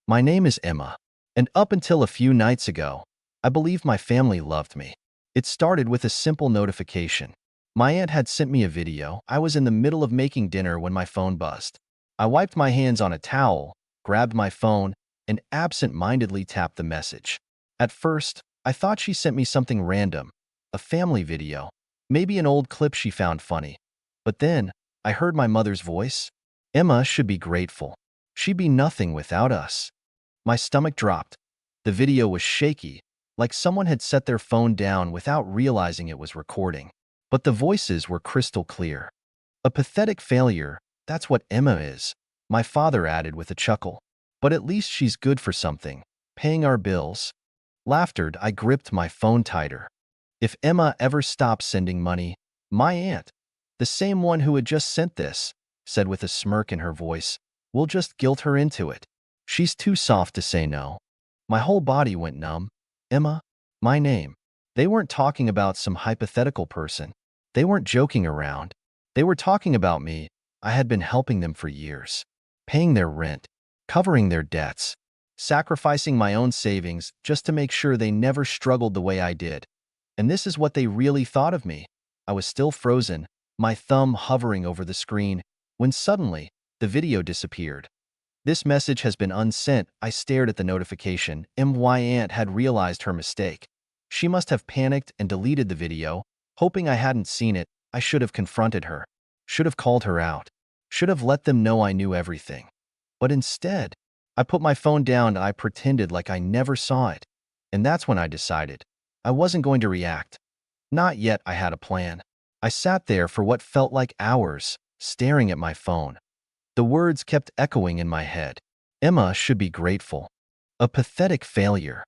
My name is Emma, and up until a few nights ago, I believed my family loved me. It started with a simple notification. My aunt had sent me a video. I was in the middle of making dinner when my phone buzzed. I wiped my hands on a towel, grabbed my phone, and absent-mindedly tapped the message. At first, I thought she sent me something random, a family video, maybe an old clip she found funny. But then, I heard my mother's voice. Emma should be grateful. She'd be nothing without us. My stomach dropped. The video was shaky, like someone had set their phone down without realizing it was recording. But the voices were crystal clear. A pathetic failure, that's what Emma is, my father added with a chuckle. But at least she's good for something, paying our bills. Laughtered, I gripped my phone tighter. If Emma ever stops sending money, my aunt, the same one who had just sent this, said with a smirk in her voice, we'll just guilt her into it. She's too soft to say no. My whole body went numb. Emma, my name. They weren't talking about some hypothetical person. They weren't joking around. They were talking about me. I had been helping them for years, paying their rent, covering their debts, sacrificing my own savings just to make sure they never struggled the way I did. And this is what they really thought of me. I was still frozen, my thumb hovering over the screen, when suddenly, the video disappeared. This message has been unsent. I stared at the notification. My aunt had realized her mistake. She must have panicked and deleted the video, hoping I hadn't seen it. I should have confronted her, should have called her out, should have let them know I knew everything. But instead, I put my phone down and I pretended like I never saw it. And that's when I decided I wasn't going to react. Not yet. I had a plan. I sat there for what felt like hours, staring at my phone. The words kept echoing in my head. Emma should be grateful. A pathetic failure.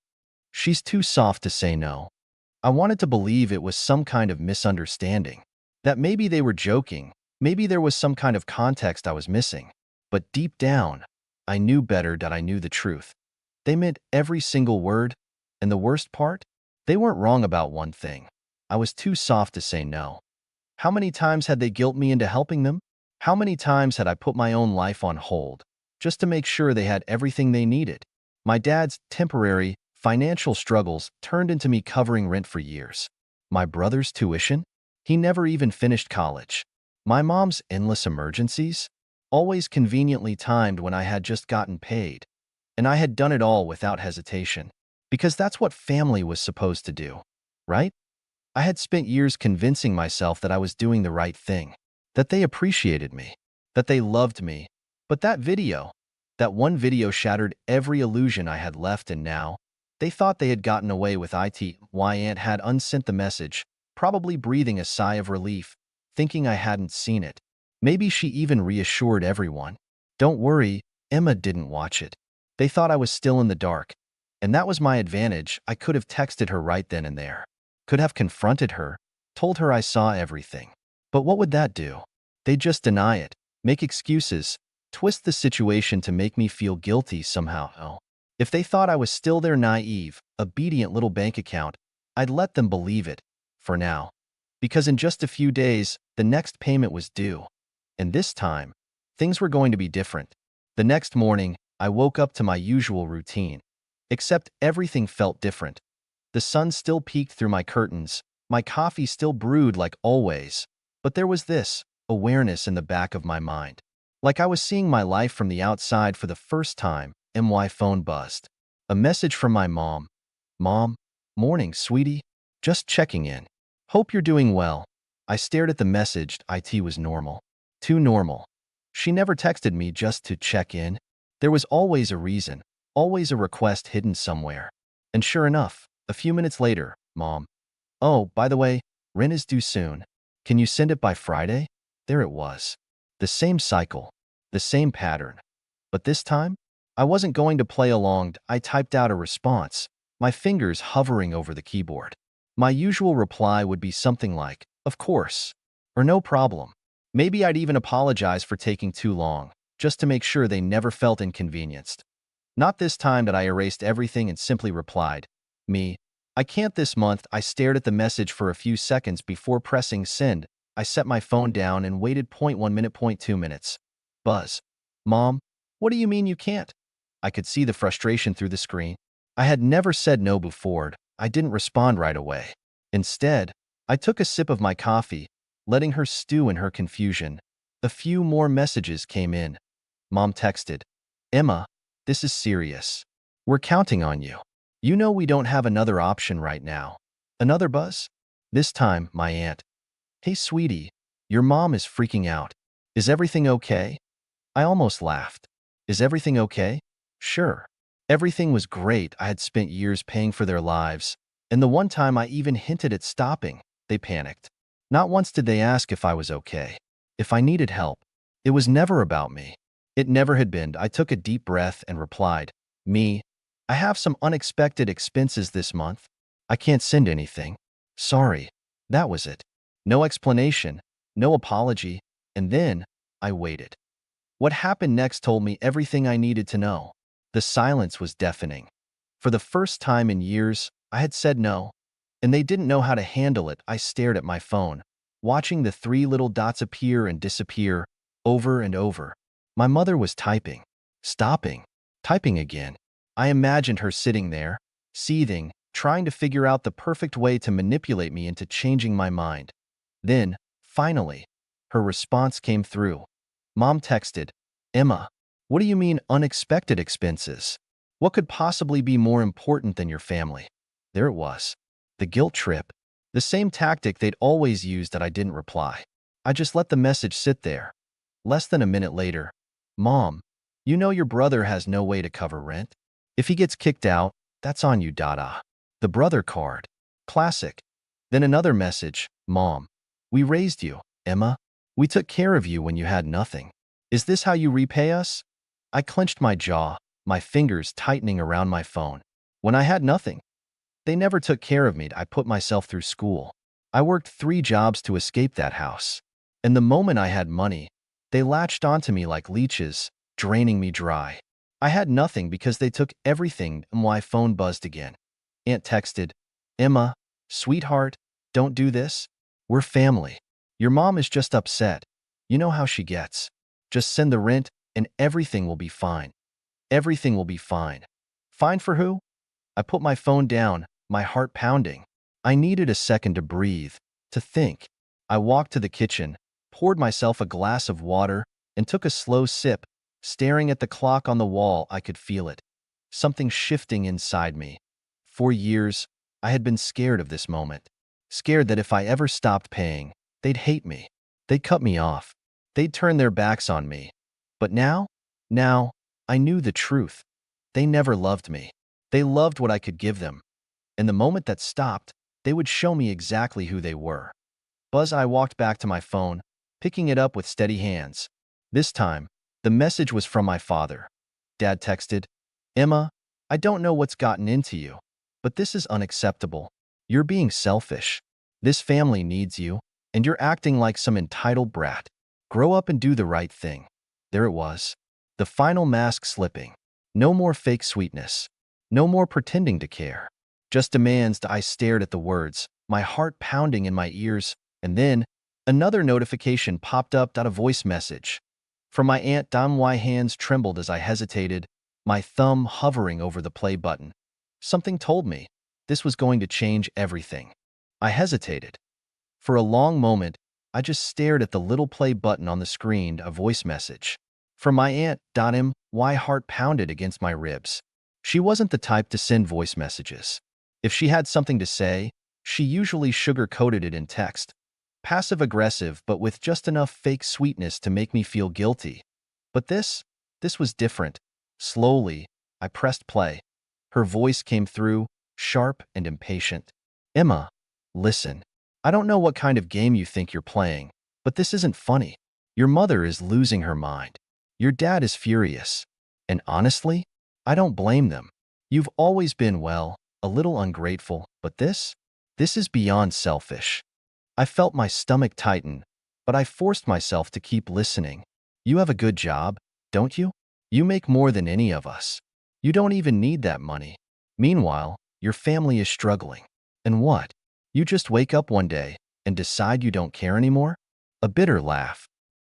She's too soft to say no. I wanted to believe it was some kind of misunderstanding. That maybe they were joking. Maybe there was some kind of context I was missing. But deep down, I knew better that I knew the truth. They meant every single word. And the worst part? They weren't wrong about one thing. I was too soft to say no. How many times had they guilt me into helping them? How many times had I put my own life on hold just to make sure they had everything they needed? My dad's temporary financial struggles turned into me covering rent for years. My brother's tuition? He never even finished college. My mom's endless emergencies? Always conveniently timed when I had just gotten paid. And I had done it all without hesitation. Because that's what family was supposed to do, right? I had spent years convincing myself that I was doing the right thing, that they appreciated me, that they loved me. But that one video shattered every illusion I had left, and now, they thought they had gotten away with it. My aunt had unsent the message, probably breathing a sigh of relief, thinking I hadn't seen it. Maybe she even reassured everyone. Don't worry, Emma didn't watch it. They thought I was still in the dark. And that was my advantage. I could have texted her right then and there. Could have confronted her, told her I saw everything. But what would that do? They'd just deny it, make excuses, twist the situation to make me feel guilty somehow. Oh. If they thought I was still their naive, obedient little bank account, I'd let them believe it, for now. Because in just a few days, the next payment was due. And this time, things were going to be different. The next morning, I woke up to my usual routine. Except everything felt different. The sun still peeked through my curtains, my coffee still brewed like always. But there was this awareness in the back of my mind. Like I was seeing my life from the outside for the first time. My phone buzzed. A message from my mom. Mom, morning, sweetie. Just checking in. Hope you're doing well. I stared at the message. It was normal. Too normal. She never texted me just to check in. There was always a reason, always a request hidden somewhere. And sure enough, a few minutes later, Mom. Oh, by the way, rent is due soon. Can you send it by Friday? There it was. The same cycle, the same pattern. But this time, I wasn't going to play along. I typed out a response, my fingers hovering over the keyboard. My usual reply would be something like, of course, or no problem. Maybe I'd even apologize for taking too long, just to make sure they never felt inconvenienced. Not this time. That I erased everything and simply replied, me. I can't this month. I stared at the message for a few seconds before pressing send. I set my phone down and waited. 1 minute, 2 minutes. Buzz. Mom, what do you mean you can't? I could see the frustration through the screen. I had never said no before. I didn't respond right away. Instead, I took a sip of my coffee, letting her stew in her confusion. A few more messages came in. Mom texted, "Emma, this is serious. We're counting on you. You know we don't have another option right now." Another buzz? This time, my aunt. "Hey, sweetie, your mom is freaking out. Is everything okay?" I almost laughed. "Is everything okay?" Sure. Everything was great. I had spent years paying for their lives, and the one time I even hinted at stopping, they panicked. Not once did they ask if I was okay, if I needed help. It was never about me. It never had been. I took a deep breath and replied, "Me, I have some unexpected expenses this month. I can't send anything. Sorry." That was it. No explanation, no apology, and then I waited. What happened next told me everything I needed to know. The silence was deafening. For the first time in years, I had said no, and they didn't know how to handle it. I stared at my phone, watching the three little dots appear and disappear over and over. My mother was typing, stopping, typing again. I imagined her sitting there, seething, trying to figure out the perfect way to manipulate me into changing my mind. Then, finally, her response came through. Mom texted, "Emma, what do you mean unexpected expenses? What could possibly be more important than your family?" There it was. The guilt trip. The same tactic they'd always used that I didn't reply. I just let the message sit there. Less than a minute later, "Mom, you know your brother has no way to cover rent. If he gets kicked out, that's on you, dada." The brother card. Classic. Then another message, "Mom, we raised you, Emma. We took care of you when you had nothing. Is this how you repay us?" I clenched my jaw, my fingers tightening around my phone. When I had nothing, they never took care of me. I put myself through school. I worked 3 jobs to escape that house. And the moment I had money, they latched onto me like leeches, draining me dry. I had nothing because they took everything. My phone buzzed again. Aunt texted, "Emma, sweetheart, don't do this. We're family. Your mom is just upset. You know how she gets. Just send the rent and everything will be fine." Everything will be fine. Fine for who? I put my phone down, my heart pounding. I needed a second to breathe, to think. I walked to the kitchen, poured myself a glass of water, and took a slow sip. Staring at the clock on the wall, I could feel it. Something shifting inside me. For years, I had been scared of this moment. Scared that if I ever stopped paying, they'd hate me. They'd cut me off. They'd turn their backs on me. But now, I knew the truth. They never loved me. They loved what I could give them. And the moment that stopped, they would show me exactly who they were. I walked back to my phone, picking it up with steady hands. This time, the message was from my father. Dad texted, "Emma, I don't know what's gotten into you, but this is unacceptable. You're being selfish. This family needs you, and you're acting like some entitled brat. Grow up and do the right thing." There it was. The final mask slipping. No more fake sweetness. No more pretending to care. Just demands. I stared at the words, my heart pounding in my ears, and then another notification popped up. A voice message. From my aunt. My hands trembled as I hesitated, my thumb hovering over the play button. Something told me this was going to change everything. I hesitated. For a long moment, I just stared at the little play button on the screen. A voice message. From my aunt. My heart pounded against my ribs. She wasn't the type to send voice messages. If she had something to say, she usually sugar-coated it in text. Passive-aggressive, but with just enough fake sweetness to make me feel guilty. But this was different. Slowly, I pressed play. Her voice came through, sharp and impatient. "Emma, listen. I don't know what kind of game you think you're playing, but this isn't funny. Your mother is losing her mind. Your dad is furious. And honestly, I don't blame them. You've always been, well, a little ungrateful, but this is beyond selfish." I felt my stomach tighten, but I forced myself to keep listening. "You have a good job, don't you? You make more than any of us. You don't even need that money. Meanwhile, your family is struggling. And what? You just wake up one day and decide you don't care anymore?" A bitter laugh.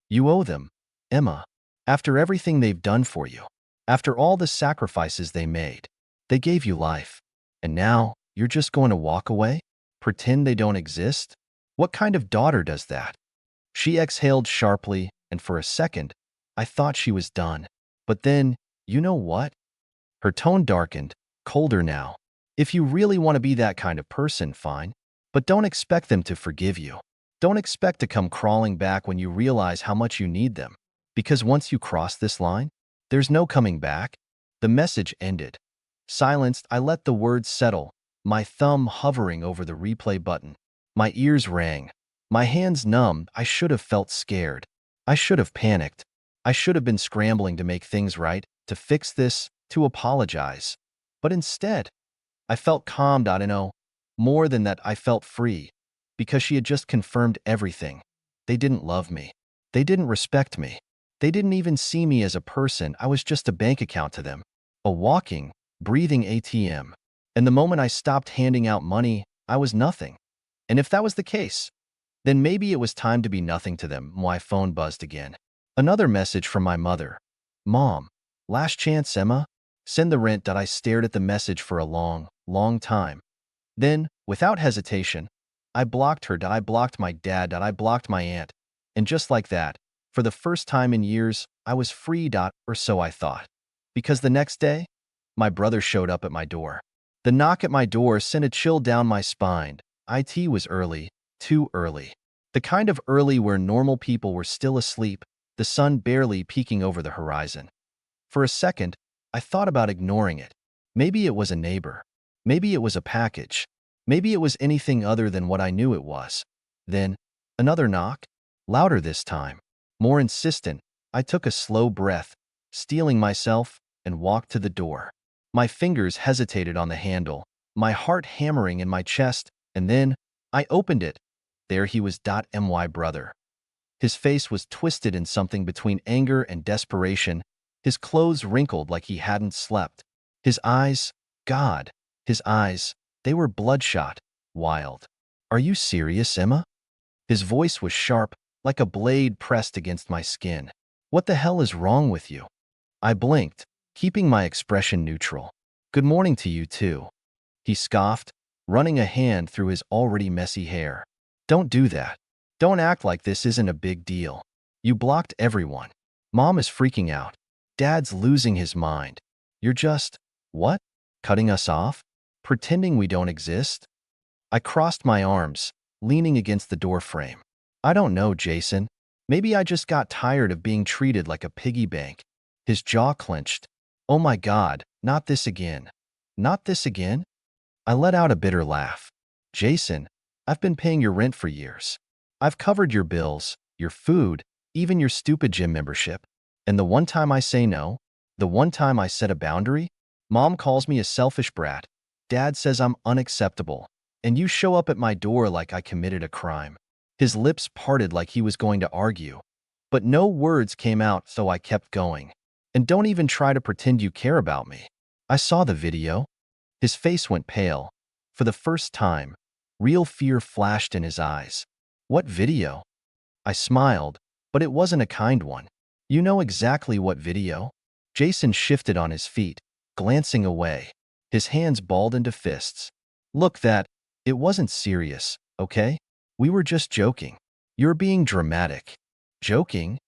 "You owe them, Emma. After everything they've done for you." After all the sacrifices they made, they gave you life. And now, you're just going to walk away? Pretend they don't exist? What kind of daughter does that? She exhaled sharply, and for a second, I thought she was done. But then, you know what? Her tone darkened, colder now. If you really want to be that kind of person, fine. But don't expect them to forgive you. Don't expect to come crawling back when you realize how much you need them. Because once you cross this line, there's no coming back. The message ended. Silenced, I let the words settle, my thumb hovering over the replay button. My ears rang. My hands numbed. I should have felt scared. I should have panicked. I should have been scrambling to make things right, to fix this, to apologize. But instead, I felt calmed. I don't know. More than that, I felt free. Because she had just confirmed everything. They didn't love me. They didn't respect me. They didn't even see me as a person. I was just a bank account to them. A walking, breathing ATM. And the moment I stopped handing out money, I was nothing. And if that was the case, then maybe it was time to be nothing to them. My phone buzzed again. Another message from my mother. Mom, last chance, Emma. Send the rent. I stared at the message for a long, long time. Then, without hesitation, I blocked her. I blocked my dad. I blocked my aunt. And just like that, for the first time in years, I was free. Or so I thought. Because the next day, my brother showed up at my door. The knock at my door sent a chill down my spine. It was early, too early. The kind of early where normal people were still asleep, the sun barely peeking over the horizon. For a second, I thought about ignoring it. Maybe it was a neighbor. Maybe it was a package. Maybe it was anything other than what I knew it was. Then, another knock, louder this time, more insistent. I took a slow breath, steeling myself, and walked to the door. My fingers hesitated on the handle, my heart hammering in my chest, and then I opened it. There he was. My brother. His face was twisted in something between anger and desperation, his clothes wrinkled like he hadn't slept. His eyes, God, his eyes, they were bloodshot, wild. Are you serious, Emma? His voice was sharp, like a blade pressed against my skin. What the hell is wrong with you? I blinked, keeping my expression neutral. Good morning to you too, he scoffed, running a hand through his already messy hair. Don't do that. Don't act like this isn't a big deal. You blocked everyone. Mom is freaking out. Dad's losing his mind. You're just, what? Cutting us off? Pretending we don't exist? I crossed my arms, leaning against the doorframe. I don't know, Jason. Maybe I just got tired of being treated like a piggy bank. His jaw clenched. Oh my God, not this again. Not this again? I let out a bitter laugh. Jason, I've been paying your rent for years. I've covered your bills, your food, even your stupid gym membership. And the one time I say no, the one time I set a boundary, Mom calls me a selfish brat. Dad says I'm unacceptable. And you show up at my door like I committed a crime. His lips parted like he was going to argue. But no words came out, so I kept going. And don't even try to pretend you care about me. I saw the video. His face went pale. For the first time, real fear flashed in his eyes. What video? I smiled, but it wasn't a kind one. You know exactly what video? Jason shifted on his feet, glancing away. His hands balled into fists. Look, it wasn't serious, okay? We were just joking. You're being dramatic. Joking?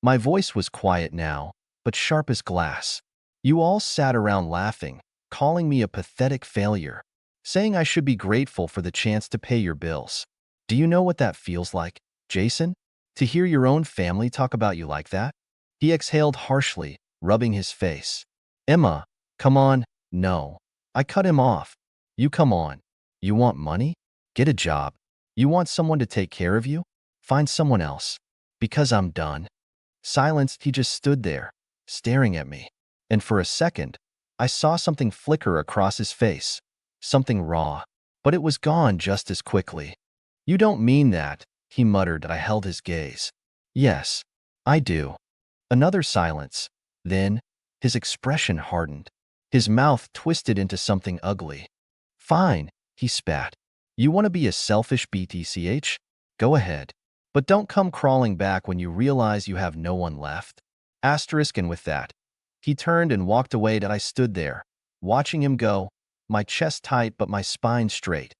My voice was quiet now, but sharp as glass. You all sat around laughing, calling me a pathetic failure, saying I should be grateful for the chance to pay your bills. Do you know what that feels like, Jason? To hear your own family talk about you like that? He exhaled harshly, rubbing his face. Emma, come on. No. I cut him off. You come on. You want money? Get a job. You want someone to take care of you? Find someone else. Because I'm done. Silenced, he just stood there, staring at me. And for a second, I saw something flicker across his face. Something raw. But it was gone just as quickly. You don't mean that, he muttered. I held his gaze. Yes, I do. Another silence. Then, his expression hardened. His mouth twisted into something ugly. Fine, he spat. You want to be a selfish BTCH? Go ahead. But don't come crawling back when you realize you have no one left. Asterisk, and with that, He turned and walked away and I stood there, watching him go, my chest tight but my spine straight.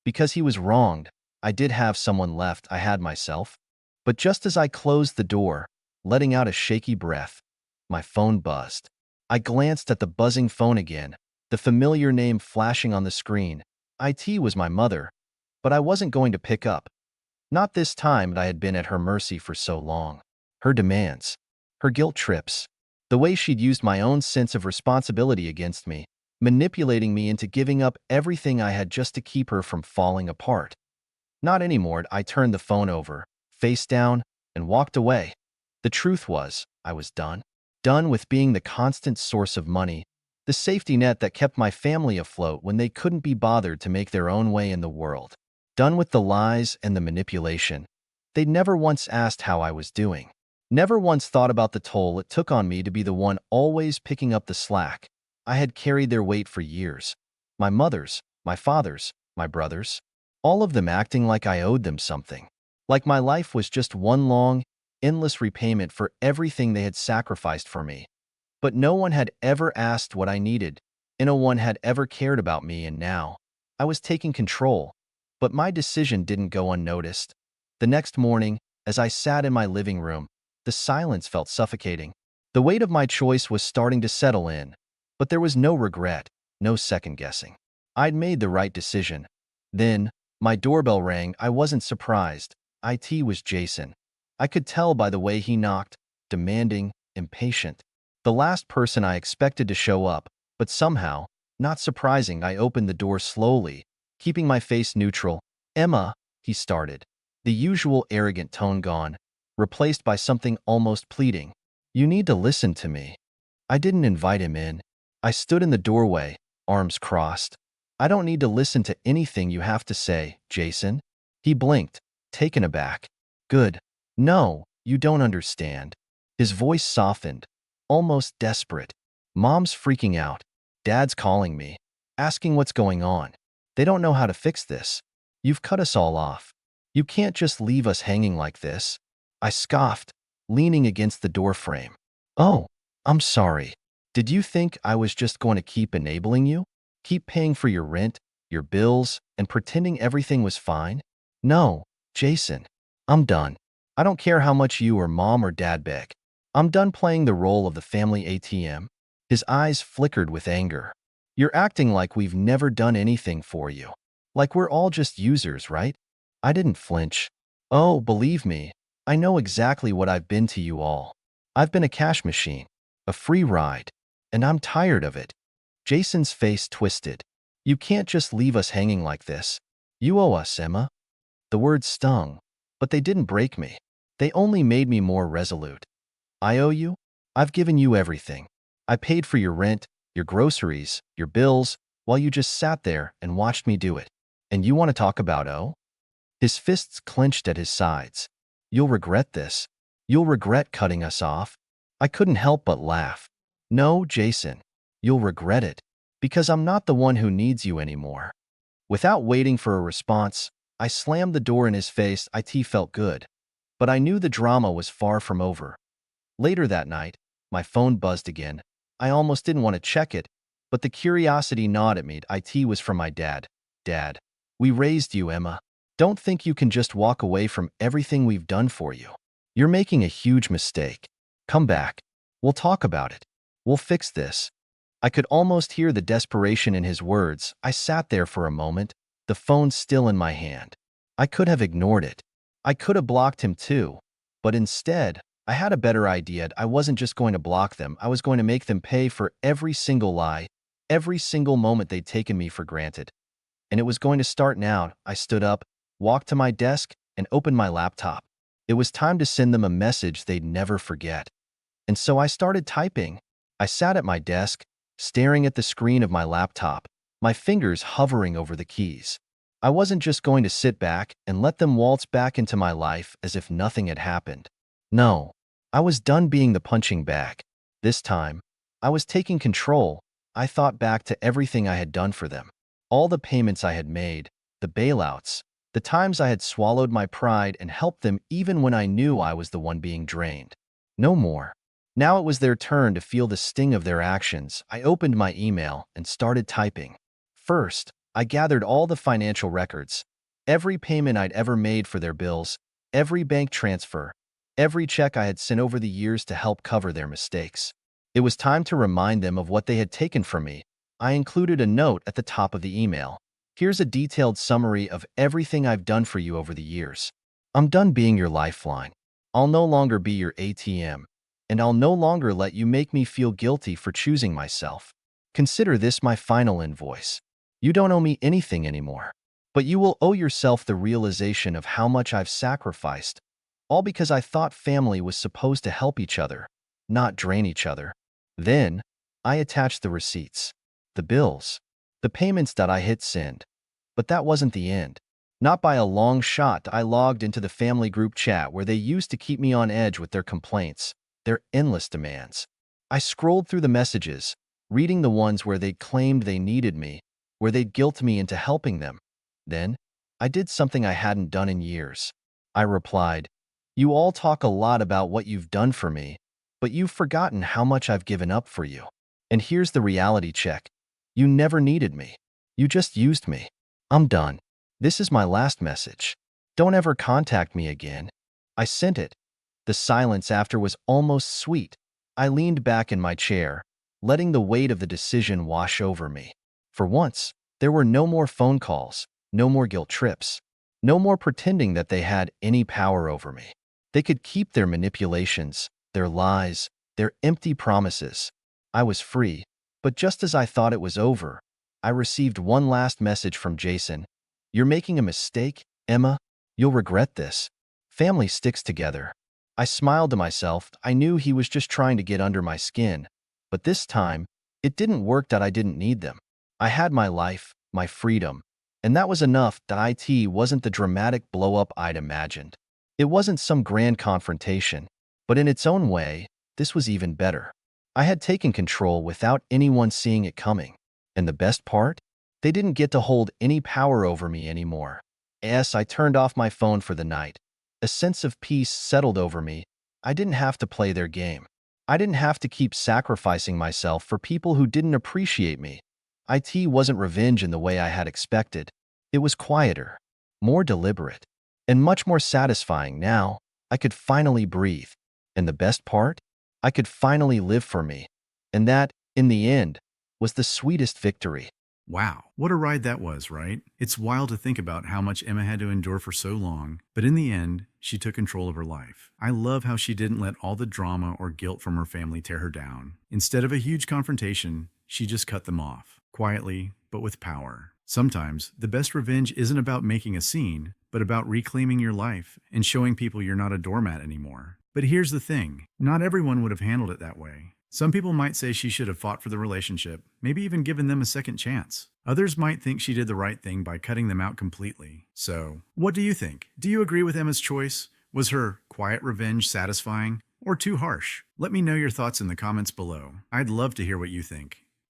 Because he was wronged, I did have someone left, I had myself. But just as I closed the door, letting out a shaky breath, my phone buzzed. I glanced at the buzzing phone again, the familiar name flashing on the screen. It was my mother, but I wasn't going to pick up. Not this time that I had been at her mercy for so long. Her demands, her guilt trips, the way she'd used my own sense of responsibility against me, manipulating me into giving up everything I had just to keep her from falling apart. Not anymore. I turned the phone over, face down, and walked away. The truth was, I was done. Done with being the constant source of money, the safety net that kept my family afloat when they couldn't be bothered to make their own way in the world. Done with the lies and the manipulation. They'd never once asked how I was doing. Never once thought about the toll it took on me to be the one always picking up the slack. I had carried their weight for years. My mother's, my father's, my brother's. All of them acting like I owed them something. Like my life was just one long, endless repayment for everything they had sacrificed for me. But no one had ever asked what I needed, and no one had ever cared about me, and now I was taking control. But my decision didn't go unnoticed. The next morning, as I sat in my living room, the silence felt suffocating. The weight of my choice was starting to settle in, but there was no regret, no second guessing. I'd made the right decision. Then, my doorbell rang. I wasn't surprised. It was Jason. I could tell by the way he knocked, demanding, impatient. The last person I expected to show up, but somehow, not surprising, I opened the door slowly, keeping my face neutral. "Emma," he started, the usual arrogant tone gone, replaced by something almost pleading. "You need to listen to me." I didn't invite him in. I stood in the doorway, arms crossed. "I don't need to listen to anything you have to say, Jason." He blinked, taken aback. "Good. No, you don't understand." His voice softened, almost desperate. "Mom's freaking out. Dad's calling me, asking what's going on. They don't know how to fix this. You've cut us all off. You can't just leave us hanging like this." I scoffed, leaning against the doorframe. "Oh, I'm sorry. Did you think I was just going to keep enabling you? Keep paying for your rent, your bills, and pretending everything was fine? No, Jason. I'm done. I don't care how much you or mom or dad beg. I'm done playing the role of the family ATM." His eyes flickered with anger. "You're acting like we've never done anything for you. Like we're all just users, right?" I didn't flinch. "Oh, believe me, I know exactly what I've been to you all. I've been a cash machine, a free ride, and I'm tired of it." Jason's face twisted. "You can't just leave us hanging like this. You owe us, Emma." The words stung, but they didn't break me. They only made me more resolute. "I owe you? I've given you everything. I paid for your rent, your groceries, your bills, while you just sat there and watched me do it. And you want to talk about oh?" His fists clenched at his sides. "You'll regret this. You'll regret cutting us off." I couldn't help but laugh. "No, Jason. You'll regret it. Because I'm not the one who needs you anymore." Without waiting for a response, I slammed the door in his face. It felt good. But I knew the drama was far from over. Later that night, my phone buzzed again. I almost didn't want to check it, but the curiosity gnawed at me. It was from my dad. "Dad, we raised you, Emma. Don't think you can just walk away from everything we've done for you. You're making a huge mistake. Come back. We'll talk about it. We'll fix this." I could almost hear the desperation in his words. I sat there for a moment, the phone still in my hand. I could have ignored it. I could have blocked him too. But instead, I had a better idea. I wasn't just going to block them. I was going to make them pay for every single lie, every single moment they'd taken me for granted. And it was going to start now. I stood up, walked to my desk, and opened my laptop. It was time to send them a message they'd never forget. And so I started typing. I sat at my desk, staring at the screen of my laptop, my fingers hovering over the keys. I wasn't just going to sit back and let them waltz back into my life as if nothing had happened. No, I was done being the punching bag. This time, I was taking control. I thought back to everything I had done for them. All the payments I had made, the bailouts, the times I had swallowed my pride and helped them even when I knew I was the one being drained. No more. Now it was their turn to feel the sting of their actions. I opened my email and started typing. First, I gathered all the financial records, every payment I'd ever made for their bills, every bank transfer, every check I had sent over the years to help cover their mistakes. It was time to remind them of what they had taken from me. I included a note at the top of the email. Here's a detailed summary of everything I've done for you over the years. I'm done being your lifeline. I'll no longer be your ATM, and I'll no longer let you make me feel guilty for choosing myself. Consider this my final invoice. You don't owe me anything anymore, but you will owe yourself the realization of how much I've sacrificed, all because I thought family was supposed to help each other, not drain each other. Then, I attached the receipts, the bills, the payments that I hit send. But that wasn't the end. Not by a long shot. I logged into the family group chat where they used to keep me on edge with their complaints, their endless demands. I scrolled through the messages, reading the ones where they claimed they needed me, where they'd guilt me into helping them. Then, I did something I hadn't done in years. I replied, "You all talk a lot about what you've done for me, but you've forgotten how much I've given up for you. And here's the reality check. You never needed me. You just used me. I'm done. This is my last message. Don't ever contact me again." I sent it. The silence after was almost sweet. I leaned back in my chair, letting the weight of the decision wash over me. For once, there were no more phone calls, no more guilt trips, no more pretending that they had any power over me. They could keep their manipulations, their lies, their empty promises. I was free, but just as I thought it was over, I received one last message from Jason. "You're making a mistake, Emma. You'll regret this. Family sticks together." I smiled to myself. I knew he was just trying to get under my skin. But this time, it didn't work that I didn't need them. I had my life, my freedom, and that was enough. That it wasn't the dramatic blow-up I'd imagined. It wasn't some grand confrontation, but in its own way, this was even better. I had taken control without anyone seeing it coming. And the best part? They didn't get to hold any power over me anymore. Yes, I turned off my phone for the night. A sense of peace settled over me. I didn't have to play their game. I didn't have to keep sacrificing myself for people who didn't appreciate me. It wasn't revenge in the way I had expected. It was quieter, more deliberate, and much more satisfying. Now, I could finally breathe. And the best part? I could finally live for me. And that, in the end, was the sweetest victory. Wow, what a ride that was, right? It's wild to think about how much Emma had to endure for so long, but in the end, she took control of her life. I love how she didn't let all the drama or guilt from her family tear her down. Instead of a huge confrontation, she just cut them off, quietly, but with power. Sometimes, the best revenge isn't about making a scene, but about reclaiming your life and showing people you're not a doormat anymore. But here's the thing, not everyone would have handled it that way. Some people might say she should have fought for the relationship, maybe even given them a second chance. Others might think she did the right thing by cutting them out completely. So, what do you think? Do you agree with Emma's choice? Was her quiet revenge satisfying or too harsh? Let me know your thoughts in the comments below. I'd love to hear what you think.